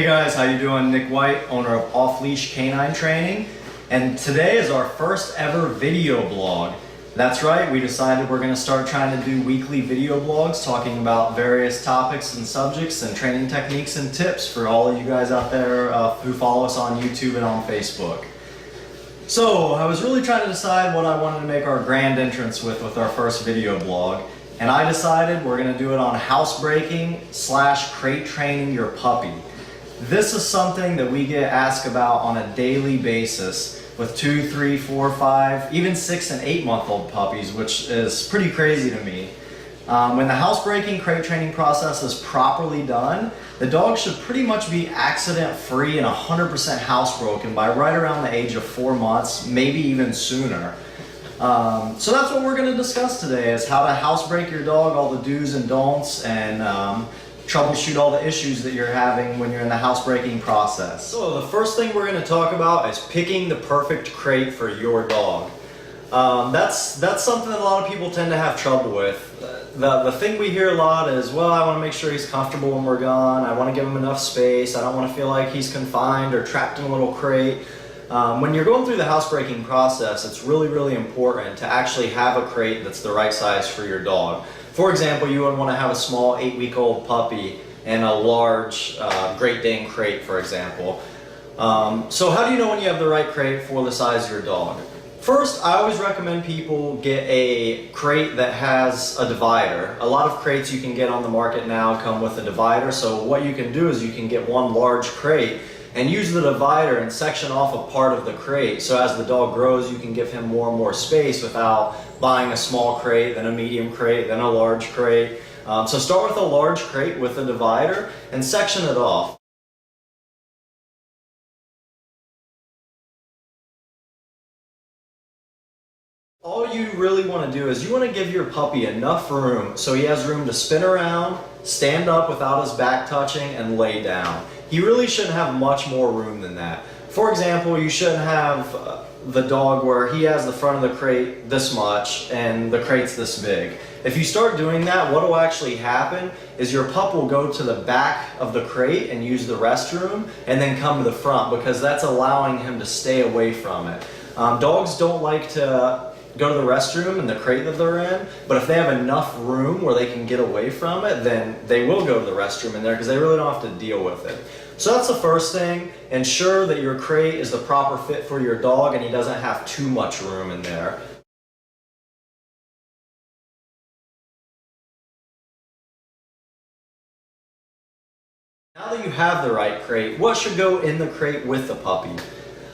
Hey guys, how you doing? Nick White, owner of Off Leash Canine Training, and today is our first ever video blog. That's right, we decided we're going to start trying to do weekly video blogs talking about various topics and subjects and training techniques and tips for all of you guys out there who follow us on YouTube and on Facebook. So I was really trying to decide what I wanted to make our grand entrance with our first video blog, and I decided we're going to do it on housebreaking / crate training your puppy. This is something that we get asked about on a daily basis with 2, 3, 4, 5, even 6 and 8 month old puppies, which is pretty crazy to me. When the housebreaking crate training process is properly done, the dog should pretty much be accident free and 100% housebroken by right around the age of 4 months, maybe even sooner. So that's what we're going to discuss today, is how to housebreak your dog, all the do's and don'ts, and troubleshoot all the issues that you're having when you're in the housebreaking process. So the first thing we're going to talk about is picking the perfect crate for your dog. That's something that a lot of people tend to have trouble with. The thing we hear a lot is, well, I want to make sure he's comfortable when we're gone. I want to give him enough space. I don't want to feel like he's confined or trapped in a little crate. When you're going through the housebreaking process, it's really, really important to actually have a crate that's the right size for your dog. For example, you would want to have a small 8-week-old puppy and a large Great Dane crate, for example. So how do you know when you have the right crate for the size of your dog? First, I always recommend people get a crate that has a divider. A lot of crates you can get on the market now come with a divider, so what you can do is you can get one large crate and use the divider and section off a part of the crate, so as the dog grows you can give him more and more space without buying a small crate, then a medium crate, then a large crate. So start with a large crate with a divider and section it off. All you really want to do is you want to give your puppy enough room so he has room to spin around, stand up without his back touching, and lay down. He really shouldn't have much more room than that. For example, you shouldn't have the dog where he has the front of the crate this much and the crate's this big. If you start doing that, what will actually happen is your pup will go to the back of the crate and use the restroom and then come to the front, because that's allowing him to stay away from it. Dogs don't like to go to the restroom in the crate that they're in, but if they have enough room where they can get away from it, then they will go to the restroom in there because they really don't have to deal with it. So that's the first thing. Ensure that your crate is the proper fit for your dog and he doesn't have too much room in there. Now that you have the right crate, what should go in the crate with the puppy?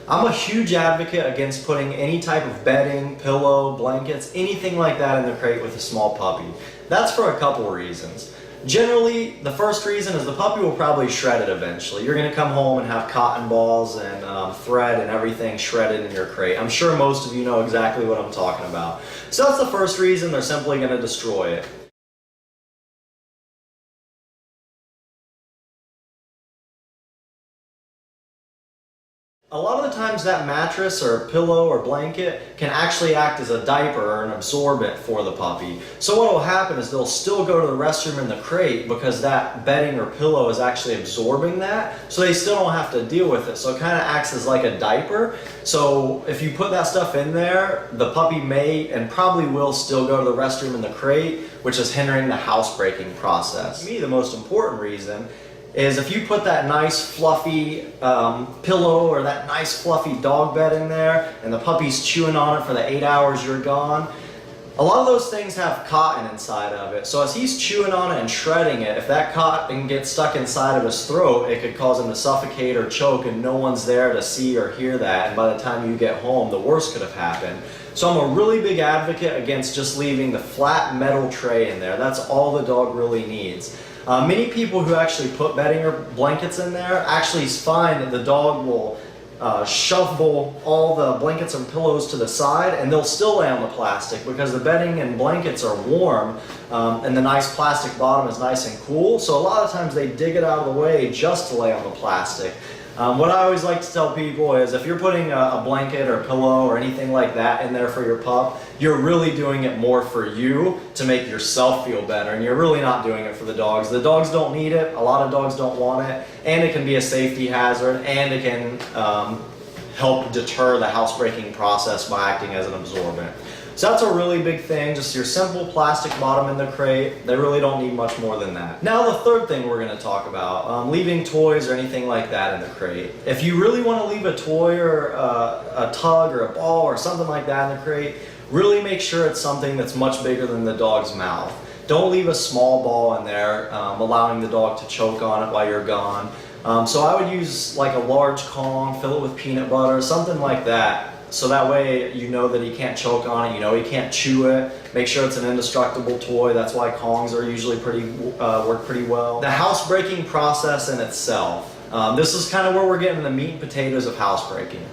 I'm a huge advocate against putting any type of bedding, pillow, blankets, anything like that in the crate with a small puppy. That's for a couple reasons. Generally, the first reason is the puppy will probably shred it eventually. You're going to come home and have cotton balls and thread and everything shredded in your crate. I'm sure most of you know exactly what I'm talking about. So that's the first reason. They're simply going to destroy it. A lot of the times that mattress or pillow or blanket can actually act as a diaper or an absorbent for the puppy. So what will happen is they'll still go to the restroom in the crate because that bedding or pillow is actually absorbing that, so they still don't have to deal with it. So it kind of acts as like a diaper. So if you put that stuff in there, the puppy may and probably will still go to the restroom in the crate, which is hindering the housebreaking process. To me, the most important reason is if you put that nice fluffy pillow or that nice fluffy dog bed in there and the puppy's chewing on it for the 8 hours you're gone, a lot of those things have cotton inside of it. So as he's chewing on it and shredding it, if that cotton gets stuck inside of his throat, it could cause him to suffocate or choke, and no one's there to see or hear that, and by the time you get home, the worst could have happened. So I'm a really big advocate against just leaving the flat metal tray in there. That's all the dog really needs. Many people who actually put bedding or blankets in there actually find that the dog will shovel all the blankets and pillows to the side, and they'll still lay on the plastic because the bedding and blankets are warm, and the nice plastic bottom is nice and cool. So a lot of times they dig it out of the way just to lay on the plastic. What I always like to tell people is if you're putting a blanket or pillow or anything like that in there for your pup, you're really doing it more for you to make yourself feel better, and you're really not doing it for the dogs. The dogs don't need it, a lot of dogs don't want it, and it can be a safety hazard, and it can help deter the housebreaking process by acting as an absorbent. So that's a really big thing, just your simple plastic bottom in the crate. They really don't need much more than that. Now the third thing we're going to talk about, leaving toys or anything like that in the crate. If you really want to leave a toy or a tug or a ball or something like that in the crate, really make sure it's something that's much bigger than the dog's mouth. Don't leave a small ball in there, allowing the dog to choke on it while you're gone. So I would use like a large Kong, fill it with peanut butter, something like that. So that way you know that he can't choke on it, you know he can't chew it. Make sure it's an indestructible toy. That's why Kongs are usually work pretty well. The housebreaking process in itself. This is kind of where we're getting the meat and potatoes of housebreaking.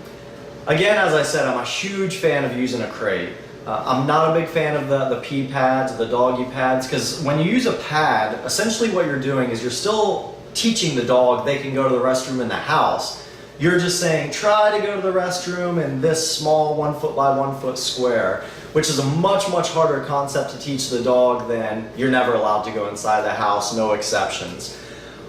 Again, as I said, I'm a huge fan of using a crate. I'm not a big fan of the pee pads, the doggy pads, because when you use a pad, essentially what you're doing is you're still teaching the dog they can go to the restroom in the house. You're just saying, try to go to the restroom in this small 1 foot by 1 foot square, which is a much, much harder concept to teach the dog than you're never allowed to go inside the house, no exceptions.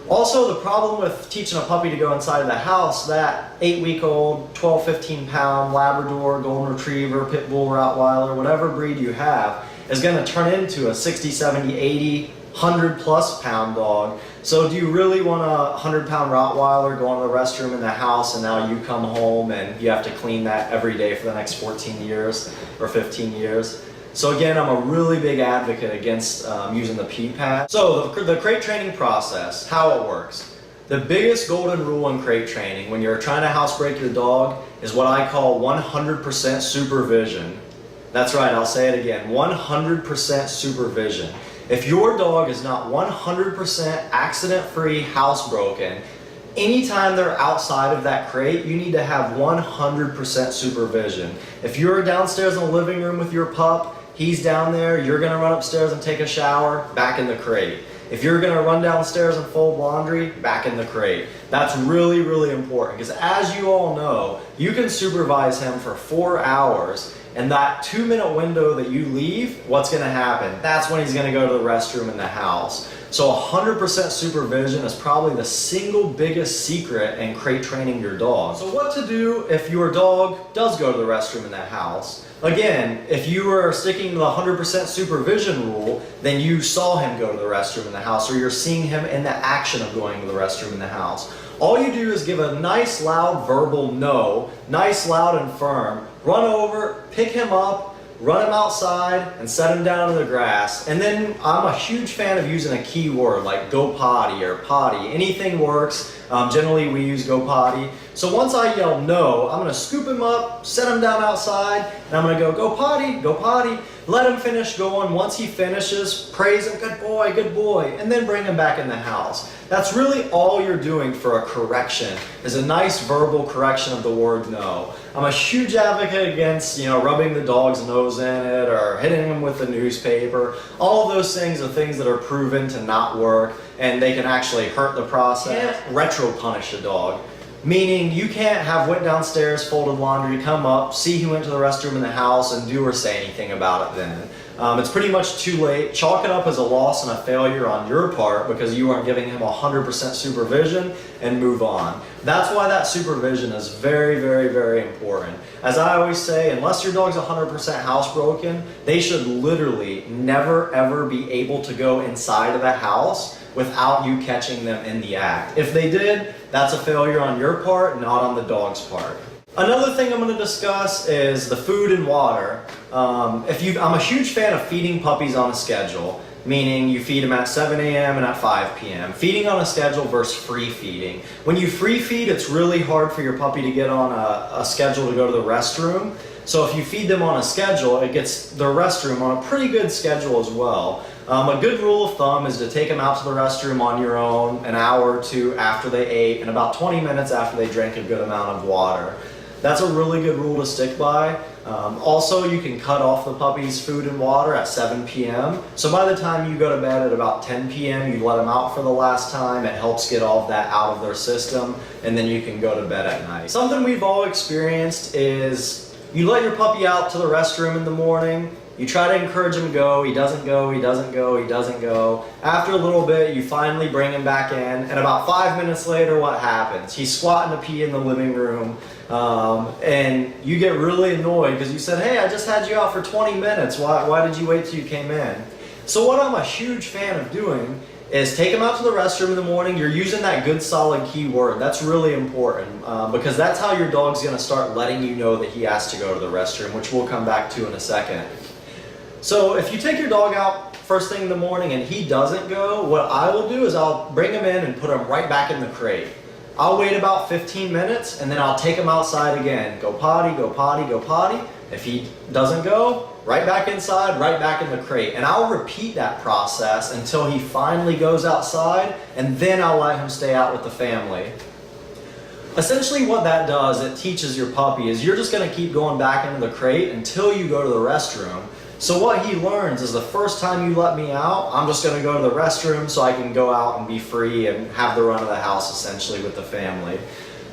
Also, the problem with teaching a puppy to go inside of the house, that 8-week-old, 12, 15-pound Labrador, Golden Retriever, Pit Bull, Rottweiler, whatever breed you have, is going to turn into a 60, 70, 80, 100+ pound dog. So do you really want a 100-pound Rottweiler going to the restroom in the house and now you come home and you have to clean that every day for the next 14 years or 15 years? So again, I'm a really big advocate against using the pee pad. So the crate training process, how it works. The biggest golden rule in crate training when you're trying to housebreak your dog is what I call 100% supervision. That's right, I'll say it again, 100% supervision. If your dog is not 100% accident-free housebroken, anytime they're outside of that crate, you need to have 100% supervision. If you're downstairs in the living room with your pup, he's down there, you're gonna run upstairs and take a shower, back in the crate. If you're gonna run downstairs and fold laundry, back in the crate. That's really, really important because as you all know, you can supervise him for 4 hours, and that 2-minute window that you leave, what's gonna happen? That's when he's gonna go to the restroom in the house. So 100% supervision is probably the single biggest secret in crate training your dog. So what to do if your dog does go to the restroom in that house? Again, if you are sticking to the 100% supervision rule, then you saw him go to the restroom in the house, or you're seeing him in the action of going to the restroom in the house. All you do is give a nice loud verbal no, nice loud and firm, run over, pick him up, run him outside, and set him down in the grass. And then I'm a huge fan of using a key word like go potty or potty. Anything works. Generally we use go potty. So once I yell no, I'm gonna scoop him up, set him down outside, and I'm gonna go potty, let him finish going. Once he finishes, praise him, good boy, and then bring him back in the house. That's really all you're doing for a correction, is a nice verbal correction of the word no. I'm a huge advocate against, rubbing the dog's nose in it or hitting him with a newspaper. All of those things are things that are proven to not work, and they can actually hurt the process. You can't retro punish a dog. Meaning you can't went downstairs, folded laundry, come up, see he went to the restroom in the house, and do or say anything about it then. It's pretty much too late. Chalk it up as a loss and a failure on your part because you aren't giving him 100% supervision, and move on. That's why that supervision is very, very, very important. As I always say, unless your dog's 100% housebroken, they should literally never ever be able to go inside of the house without you catching them in the act. If they did, that's a failure on your part, not on the dog's part. Another thing I'm going to discuss is the food and water. I'm a huge fan of feeding puppies on a schedule, meaning you feed them at 7 a.m. and at 5 p.m. Feeding on a schedule versus free feeding. When you free feed, it's really hard for your puppy to get on a schedule to go to the restroom. So if you feed them on a schedule, it gets the restroom on a pretty good schedule as well. A good rule of thumb is to take them out to the restroom on your own an hour or two after they ate and about 20 minutes after they drank a good amount of water. That's a really good rule to stick by. Also, you can cut off the puppy's food and water at 7 p.m. So by the time you go to bed at about 10 p.m., you let them out for the last time. It helps get all of that out of their system, and then you can go to bed at night. Something we've all experienced is you let your puppy out to the restroom in the morning. You try to encourage him to go, he doesn't go, he doesn't go, he doesn't go. After a little bit, you finally bring him back in, and about 5 minutes later, what happens? He's squatting to pee in the living room, and you get really annoyed because you said, hey, I just had you out for 20 minutes, why did you wait till you came in? So what I'm a huge fan of doing is take him out to the restroom in the morning. You're using that good solid keyword. That's really important because that's how your dog's gonna start letting you know that he has to go to the restroom, which we'll come back to in a second. So if you take your dog out first thing in the morning and he doesn't go, what I will do is I'll bring him in and put him right back in the crate. I'll wait about 15 minutes and then I'll take him outside again. Go potty, go potty, go potty. If he doesn't go, right back inside, right back in the crate. And I'll repeat that process until he finally goes outside, and then I'll let him stay out with the family. Essentially what that does, it teaches your puppy is you're just gonna keep going back into the crate until you go to the restroom. So what he learns is the first time you let me out, I'm just gonna go to the restroom so I can go out and be free and have the run of the house essentially with the family.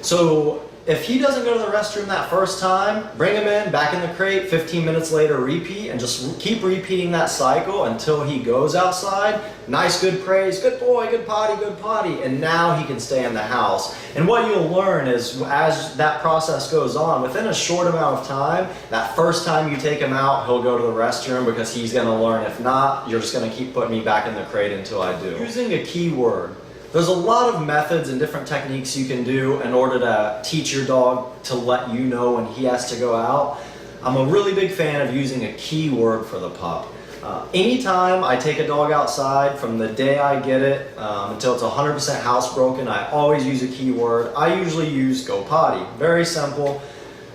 So if he doesn't go to the restroom that first time, bring him in, back in the crate, 15 minutes later, repeat, and just keep repeating that cycle until he goes outside. Nice, good praise, good boy, good potty, and now he can stay in the house. And what you'll learn is as that process goes on, within a short amount of time, that first time you take him out, he'll go to the restroom because he's gonna learn. If not, you're just gonna keep putting me back in the crate until I do. Using a keyword. There's a lot of methods and different techniques you can do in order to teach your dog to let you know when he has to go out. I'm a really big fan of using a keyword for the pup. Anytime I take a dog outside, from the day I get it until it's 100% housebroken, I always use a keyword. I usually use go potty. Very simple.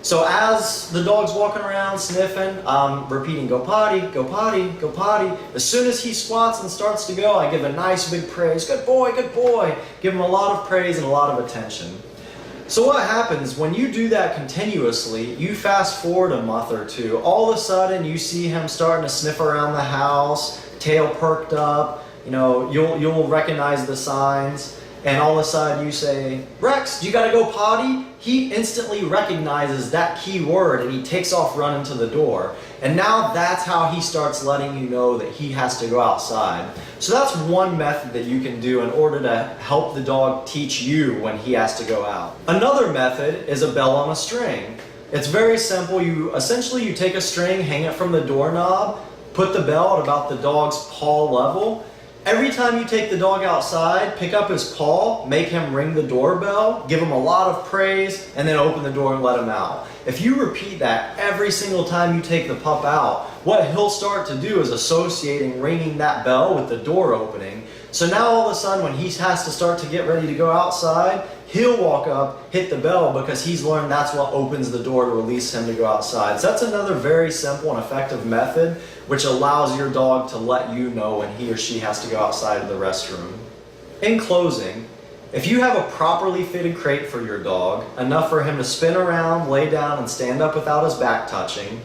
So as the dog's walking around sniffing, I'm repeating go potty, go potty, go potty. As soon as he squats and starts to go, I give a nice big praise. Good boy, good boy. Give him a lot of praise and a lot of attention. So what happens when you do that continuously, you fast forward a month or two, all of a sudden you see him starting to sniff around the house, tail perked up, you'll recognize the signs. And all of a sudden you say, Rex, you gotta go potty? He instantly recognizes that key word and he takes off running to the door. And now that's how he starts letting you know that he has to go outside. So that's one method that you can do in order to help the dog teach you when he has to go out. Another method is a bell on a string. It's very simple. You take a string, hang it from the doorknob, put the bell at about the dog's paw level. Every time you take the dog outside, pick up his paw, make him ring the doorbell, give him a lot of praise, and then open the door and let him out. If you repeat that every single time you take the pup out, what he'll start to do is associating ringing that bell with the door opening. So now all of a sudden when he has to start to get ready to go outside, he'll walk up, hit the bell because he's learned that's what opens the door to release him to go outside. So that's another very simple and effective method which allows your dog to let you know when he or she has to go outside of the restroom. In closing, if you have a properly fitted crate for your dog, enough for him to spin around, lay down, and stand up without his back touching,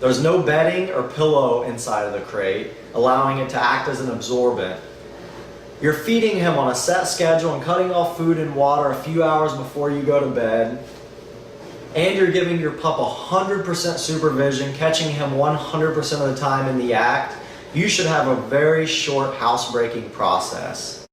there's no bedding or pillow inside of the crate, allowing it to act as an absorbent. You're feeding him on a set schedule and cutting off food and water a few hours before you go to bed. And you're giving your pup 100% supervision, catching him 100% of the time in the act. You should have a very short housebreaking process.